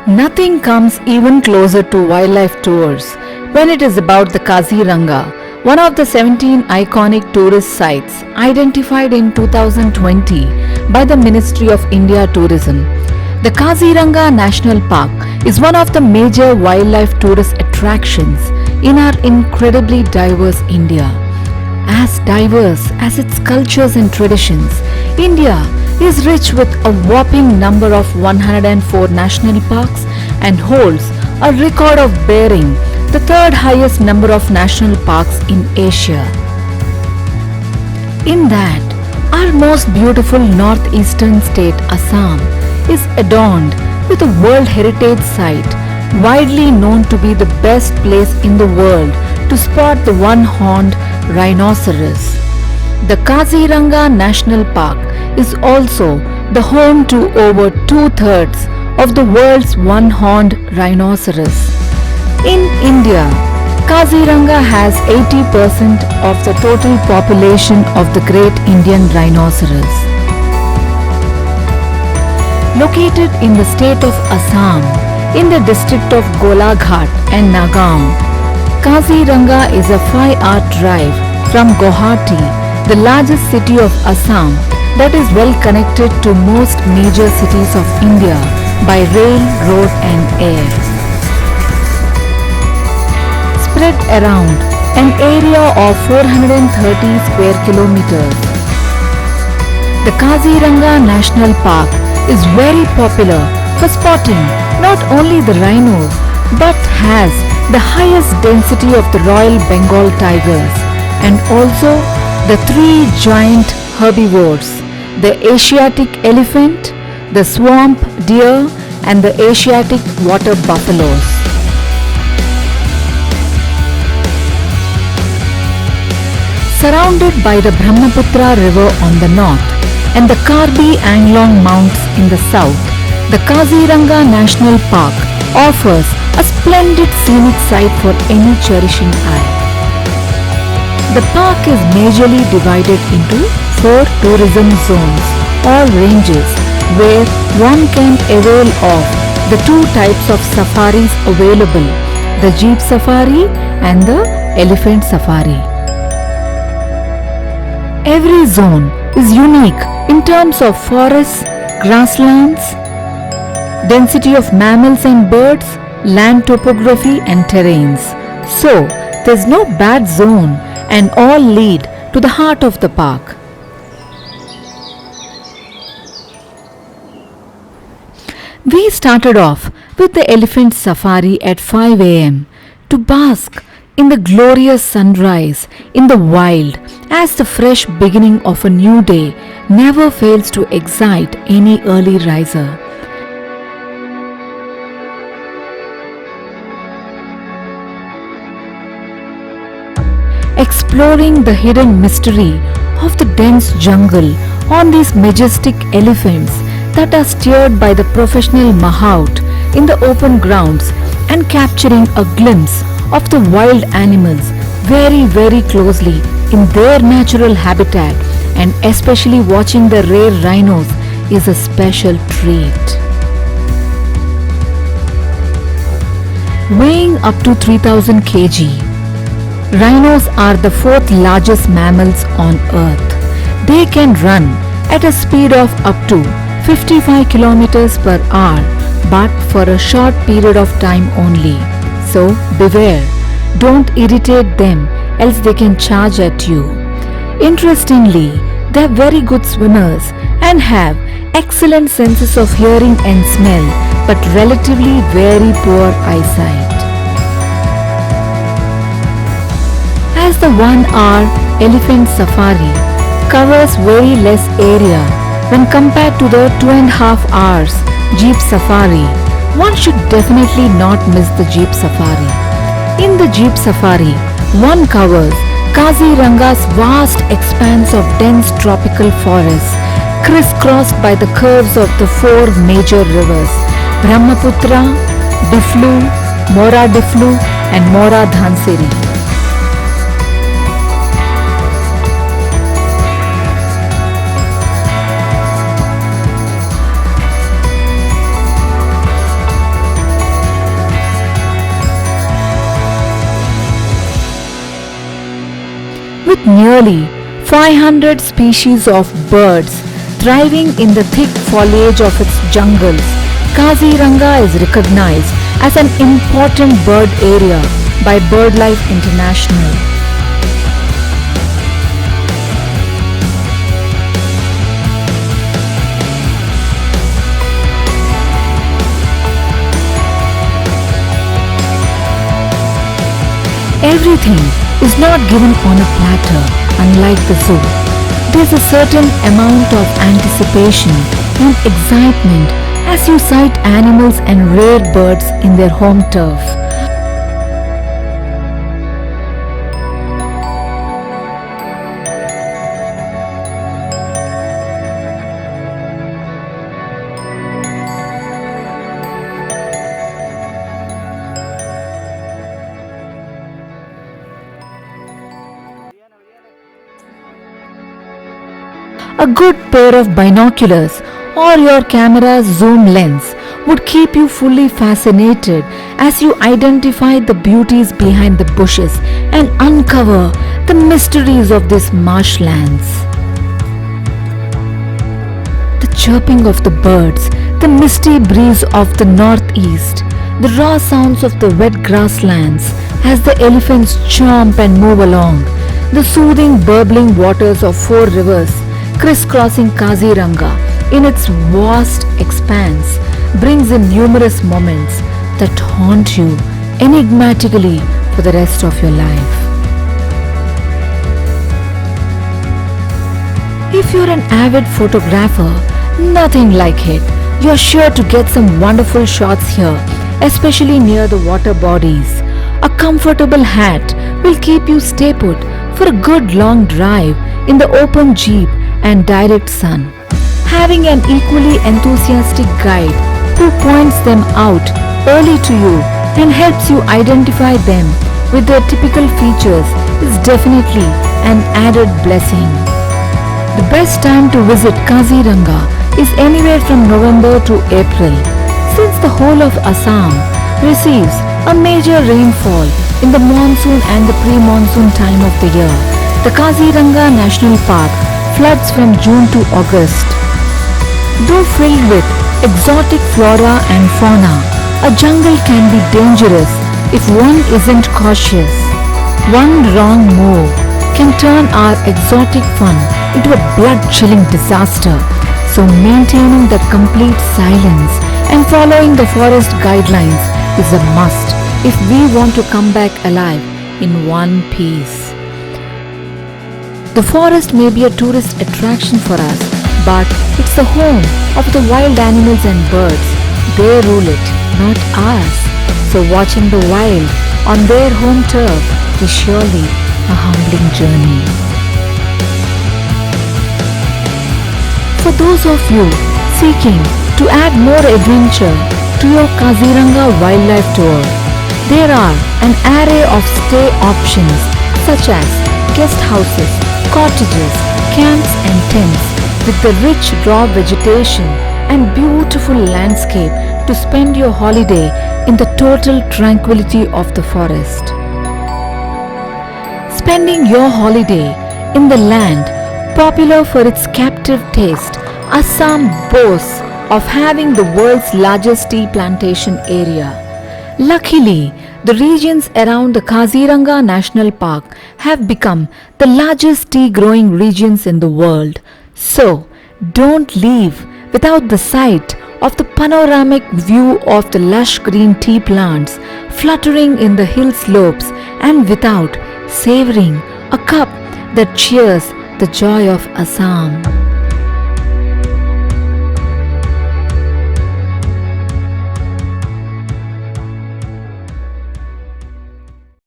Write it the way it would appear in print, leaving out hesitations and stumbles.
Nothing comes even closer to wildlife tours when it is about the Kaziranga, one of the 17 iconic tourist sites identified in 2020 by the Ministry of India Tourism. The Kaziranga National Park is one of the major wildlife tourist attractions in our incredibly diverse India. As diverse as its cultures and traditions, India is rich with a whopping number of 104 national parks and holds a record of bearing the third highest number of national parks in Asia. In that, our most beautiful northeastern state, Assam, is adorned with a World Heritage Site widely known to be the best place in the world to spot the one-horned rhinoceros. The Kaziranga National Park is also the home to over two-thirds of the world's one-horned rhinoceros. In India, Kaziranga has 80% of the total population of the Great Indian Rhinoceros. Located in the state of Assam, in the district of Golaghat and Nagaon, Kaziranga is a 5-hour drive from Guwahati, the largest city of Assam that is well connected to most major cities of India by rail, road and air. Spread around an area of 430 square kilometers, the Kaziranga National Park is very popular for spotting not only the rhinos but has the highest density of the Royal Bengal tigers and also the 3 giant herbivores, the Asiatic elephant, the swamp deer and the Asiatic water buffaloes. Surrounded by the Brahmaputra river on the north and the Karbi Anglong Mounts in the south, the Kaziranga National Park offers a splendid scenic site for any cherishing eye. The park is majorly divided into 4 tourism zones or ranges where one can avail of the 2 types of safaris available, the Jeep Safari and the Elephant Safari. Every zone is unique in terms of forests, grasslands, density of mammals and birds, land topography and terrains. So, there's no bad zone and all lead to the heart of the park. We started off with the Elephant Safari at 5 am to bask in the glorious sunrise in the wild as the fresh beginning of a new day never fails to excite any early riser. Exploring the hidden mystery of the dense jungle on these majestic elephants that are steered by the professional mahout in the open grounds and capturing a glimpse of the wild animals very closely in their natural habitat and especially watching the rare rhinos is a special treat. Weighing up to 3000 kg, rhinos are the 4th largest mammals on earth. They can run at a speed of up to 55 kilometers per hour but for a short period of time only. So beware, don't irritate them else they can charge at you. Interestingly, they are very good swimmers and have excellent senses of hearing and smell but relatively very poor eyesight. As the 1-hour Elephant Safari covers very less area when compared to the 2.5 hours Jeep Safari, one should definitely not miss the Jeep Safari. In the Jeep Safari, one covers Kaziranga's vast expanse of dense tropical forests, crisscrossed by the curves of the 4 major rivers, Brahmaputra, Diflu, Mora Diflu and Mora Dhanseri. nearly 500 species of birds thriving in the thick foliage of its jungles, Kaziranga is recognized as an important bird area by BirdLife International. Everything is not given on a platter, unlike the zoo. There's a certain amount of anticipation and excitement as you sight animals and rare birds in their home turf. A good pair of binoculars or your camera's zoom lens would keep you fully fascinated as you identify the beauties behind the bushes and uncover the mysteries of these marshlands. The chirping of the birds, the misty breeze of the northeast, the raw sounds of the wet grasslands as the elephants chomp and move along, the soothing burbling waters of four rivers crisscrossing Kaziranga in its vast expanse brings in numerous moments that haunt you enigmatically for the rest of your life. If you're an avid photographer, nothing like it. You're sure to get some wonderful shots here, especially near the water bodies. A comfortable hat will keep you stay put for a good long drive in the open jeep and direct sun. Having an equally enthusiastic guide who points them out early to you and helps you identify them with their typical features is definitely an added blessing. The best time to visit Kaziranga is anywhere from November to April, since the whole of Assam receives a major rainfall in the monsoon and the pre-monsoon time of the year. The Kaziranga National Park floods from June to August. Though filled with exotic flora and fauna, a jungle can be dangerous if one isn't cautious. One wrong move can turn our exotic fun into a blood-chilling disaster. So maintaining the complete silence and following the forest guidelines is a must if we want to come back alive in one piece. The forest may be a tourist attraction for us, but it's the home of the wild animals and birds. They rule it, not us. So watching the wild on their home turf is surely a humbling journey. For those of you seeking to add more adventure to your Kaziranga wildlife tour, there are an array of stay options such as guest houses, cottages, camps and tents with the rich raw vegetation and beautiful landscape to spend your holiday in the total tranquility of the forest. Spending your holiday in the land popular for its captive taste, Assam boasts of having the world's largest tea plantation area. Luckily, the regions around the Kaziranga National Park have become the largest tea growing regions in the world. So, don't leave without the sight of the panoramic view of the lush green tea plants fluttering in the hill slopes and without savoring a cup that cheers the joy of Assam.